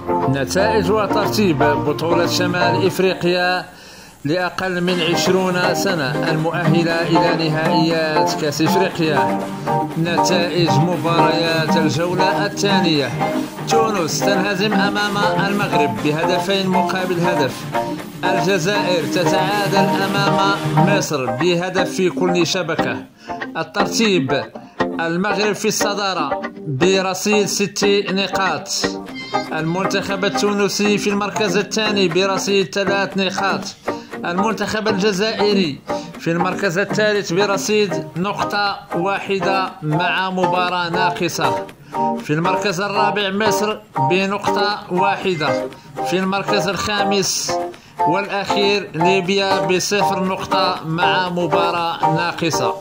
نتائج وترتيب بطولة شمال إفريقيا لأقل من 20 سنة المؤهلة إلى نهائيات كأس إفريقيا. نتائج مباريات الجولة الثانية: تونس تنهزم أمام المغرب بهدفين مقابل هدف. الجزائر تتعادل أمام مصر بهدف في كل شبكة. الترتيب: المغرب في الصدارة برصيد 6 نقاط. المنتخب التونسي في المركز الثاني برصيد 3 نقاط. المنتخب الجزائري في المركز الثالث برصيد نقطة واحدة مع مباراة ناقصة. في المركز الرابع مصر بنقطة واحدة. في المركز الخامس والأخير ليبيا ب0 نقطة مع مباراة ناقصة.